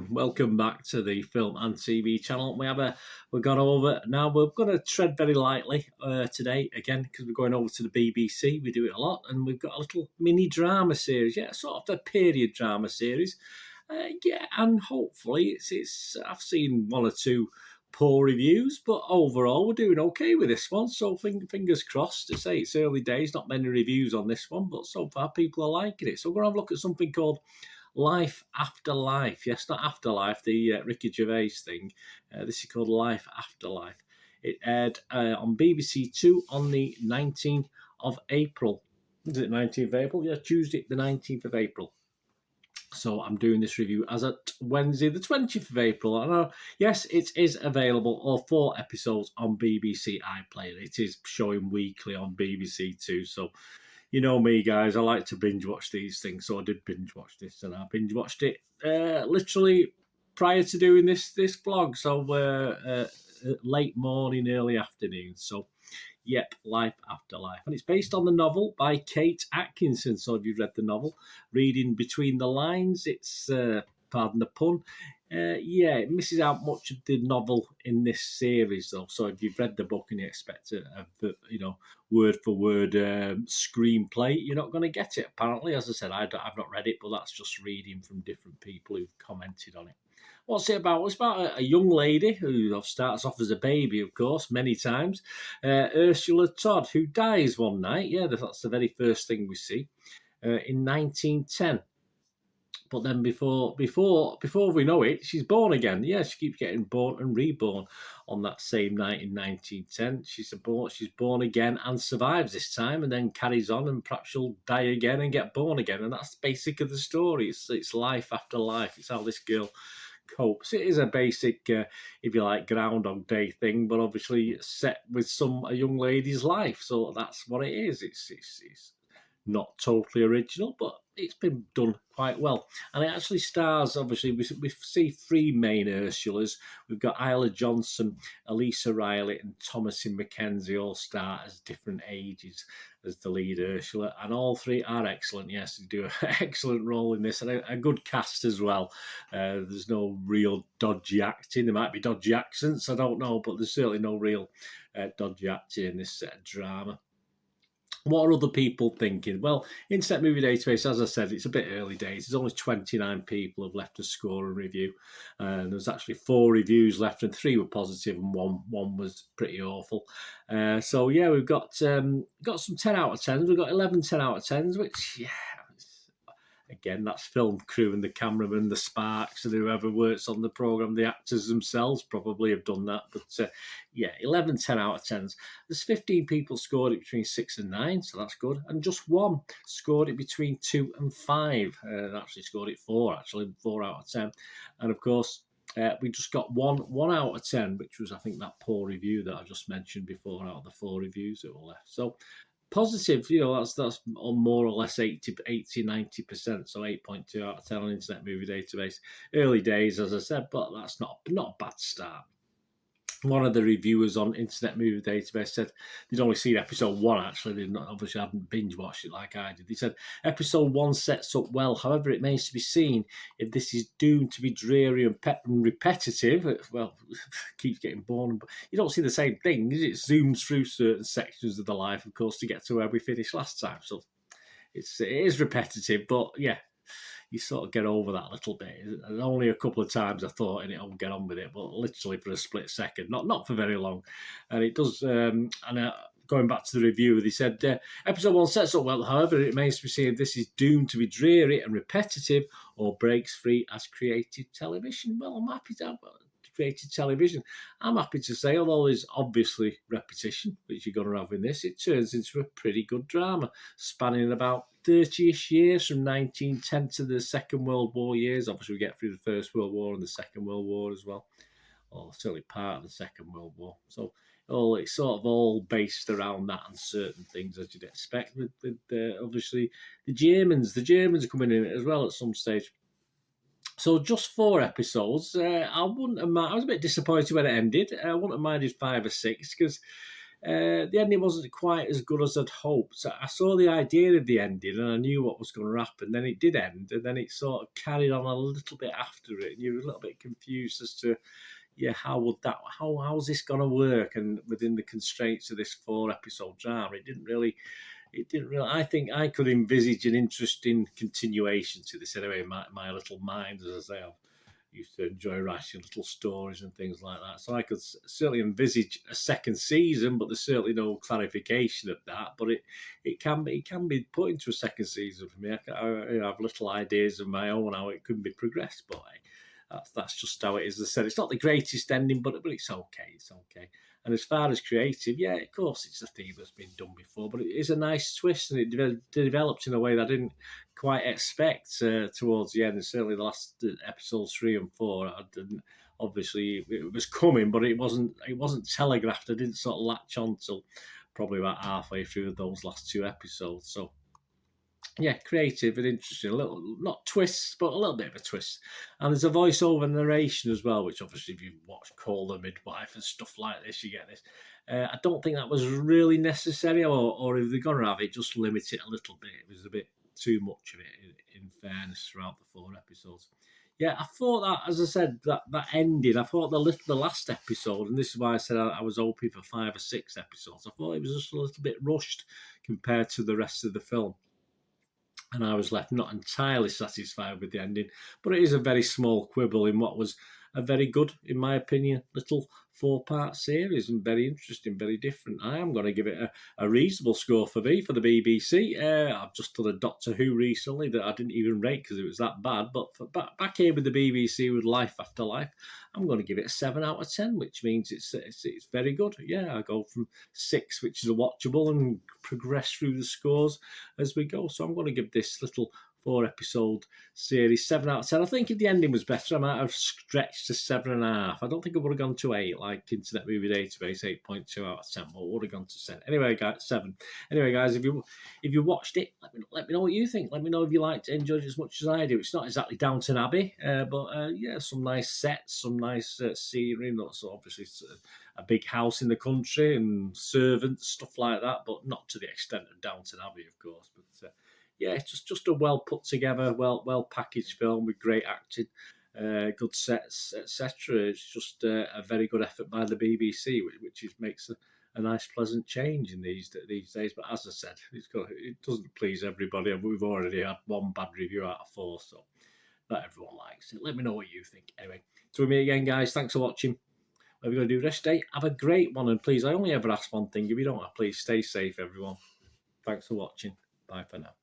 welcome back to the Film and TV channel. We've gone over now. We're going to tread very lightly today again because we're going over to the BBC. We do it a lot, and we've got a little mini drama series, sort of a period drama series, and hopefully it's. I've seen one or two poor reviews, but overall we're doing okay with this one. So fingers crossed. To say it's early days, not many reviews on this one, but so far people are liking it. So we're going to have a look at something called Life After Life. Yes, not Afterlife, the Ricky Gervais thing. This is called Life After Life. It aired on BBC Two on the 19th of April. Is it 19th of April? Yeah, Tuesday, the 19th of April. So I'm doing this review as at Wednesday, the 20th of April. And yes, it is available, all 4 episodes on BBC iPlayer. It is showing weekly on BBC Two. So you know me, guys, I like to binge watch these things. So I did binge watch this, and I binge watched it literally prior to doing this vlog. So late morning, early afternoon. So yep, Life After Life. And it's based on the novel by Kate Atkinson. So if you've read the novel, reading between the lines, it's, pardon the pun, it misses out much of the novel in this series, though. So if you've read the book and you expect word for word screenplay, you're not going to get it. Apparently, as I said, I've not read it, but that's just reading from different people who've commented on it. What's it about? It's about a young lady who starts off as a baby, of course, many times. Ursula Todd, who dies one night. Yeah, that's the very first thing we see in 1910. But then before we know it, she's born again. Yeah, she keeps getting born and reborn on that same night in 1910. She's born again and survives this time, and then carries on, and perhaps she'll die again and get born again. And that's basically the story. It's life after life. It's how this girl copes. It is a basic, if you like, Groundhog Day thing, but obviously set with a young lady's life. So that's what it is. It's not totally original, but it's been done quite well. And it actually stars, obviously, we see 3 main Ursulas. We've got Isla Johnson, Elisa Riley, and Thomasin McKenzie all star as different ages as the lead Ursula. And all 3 are excellent. Yes, they do an excellent role in this, and a good cast as well. There's no real dodgy acting. There might be dodgy accents, I don't know, but there's certainly no real dodgy acting in this drama. What are other people thinking? Well, Internet Movie Database, as I said, it's a bit early days. There's only 29 people have left a score and review. And there's actually 4 reviews left, and 3 were positive, and one was pretty awful. So, yeah, we've got some 10 out of 10s. We've got 11 10 out of 10s, which, again, that's film crew and the cameraman, the sparks, and whoever works on the programme. The actors themselves probably have done that. But, 11 10 out of 10s. There's 15 people scored it between 6 and 9, so that's good. And just 1 scored it between 2 and 5. Actually scored it 4 out of 10. And, of course, we just got 1 out of 10, which was, I think, that poor review that I just mentioned before out of the 4 reviews that were left. So, positive, that's more or less 80-90%, so 8.2 out of 10 on Internet Movie Database. Early days, as I said, but that's not a bad start. One of the reviewers on Internet Movie Database said they'd only seen episode 1, actually. They obviously hadn't binge-watched it like I did. They said, episode 1 sets up well. However, it remains to be seen if this is doomed to be dreary and repetitive. Well, keeps getting boring. But you don't see the same thing. It zooms through certain sections of the life, of course, to get to where we finished last time. So it is repetitive, but, yeah. You sort of get over that a little bit. And only a couple of times I thought, I'll get on with it, but literally for a split second, not for very long. And it does, going back to the review, they said, episode 1 sets up well, however, it remains to be seen if this is doomed to be dreary and repetitive or breaks free as creative television. Well, I'm happy to have creative television. I'm happy to say, although there's obviously repetition, which you're going to have in this, it turns into a pretty good drama, spanning about 30-ish years from 1910 to the Second World War years. Obviously, we get through the First World War and the Second World War as well, or certainly part of the Second World War. So it's sort of all based around that and certain things, as you'd expect. With obviously the Germans are coming in as well at some stage. So just 4 episodes. I wouldn't have mind. I was a bit disappointed when it ended. I wouldn't have minded 5 or 6 because the ending wasn't quite as good as I'd hoped. So I saw the idea of the ending and I knew what was going to happen. Then it did end, and then it sort of carried on a little bit after it. And you were a little bit confused as to, how's this going to work? And within the constraints of this 4-episode drama, it didn't really. I think I could envisage an interesting continuation to this anyway. In my little mind, as I say, used to enjoy writing little stories and things like that. So I could certainly envisage a second season, but there's certainly no clarification of that. But it can be put into a second season for me. I have little ideas of my own how it could be progressed, but that's just how it is. As I said, it's not the greatest ending, but it's okay. It's okay. And as far as creative, yeah, of course, it's a theme that's been done before, but it is a nice twist, and it developed in a way that I didn't quite expect towards the end. And certainly the last episodes 3 and 4, I didn't. Obviously, it was coming, but it wasn't telegraphed. I didn't sort of latch on till probably about halfway through those last 2 episodes. So, yeah, creative and interesting. A little, not twists, but a little bit of a twist. And there's a voiceover narration as well, which obviously if you've watched Call the Midwife and stuff like this, you get this. I don't think that was really necessary, or if they're going to have it, just limit it a little bit. It was a bit too much of it, in fairness, throughout the 4 episodes. Yeah, I thought that, as I said, that ended. I thought the last episode, and this is why I said I was hoping for 5 or 6 episodes. I thought it was just a little bit rushed compared to the rest of the film. And I was left not entirely satisfied with the ending. But it is a very small quibble in what was a very good, in my opinion, little 4-part series, and very interesting, very different. I am going to give it a reasonable score for me, for the BBC. I've just done a Doctor Who recently that I didn't even rate because it was that bad. But back here with the BBC with Life After Life, I'm going to give it a 7 out of 10, which means it's very good. Yeah, I go from 6, which is a watchable, and progress through the scores as we go. So I'm going to give this little 4-episode series 7 out of 10. I think if the ending was better, I might have stretched to 7.5. I don't think I would have gone to 8 like Internet Movie Database, 8.2 out of 10, but I would have gone to 7. Anyway, guys, 7. Anyway, guys, if you watched it, let me know what you think. Let me know if you liked it, enjoyed it as much as I do. It's not exactly Downton Abbey, but yeah, some nice sets, some nice scenery. Not so obviously a big house in the country and servants, stuff like that, but not to the extent of Downton Abbey, of course. But yeah, it's just a well put together, well packaged film with great acting, good sets, etc. It's just a very good effort by the BBC, which makes a nice, pleasant change in these days. But as I said, it doesn't please everybody, and we've already had 1 bad review out of 4, so not everyone likes it. Let me know what you think. Anyway, to me again, guys. Thanks for watching. What we're going to do rest day. Have a great one, and please, I only ever ask one thing. If you don't, please stay safe, everyone. Thanks for watching. Bye for now.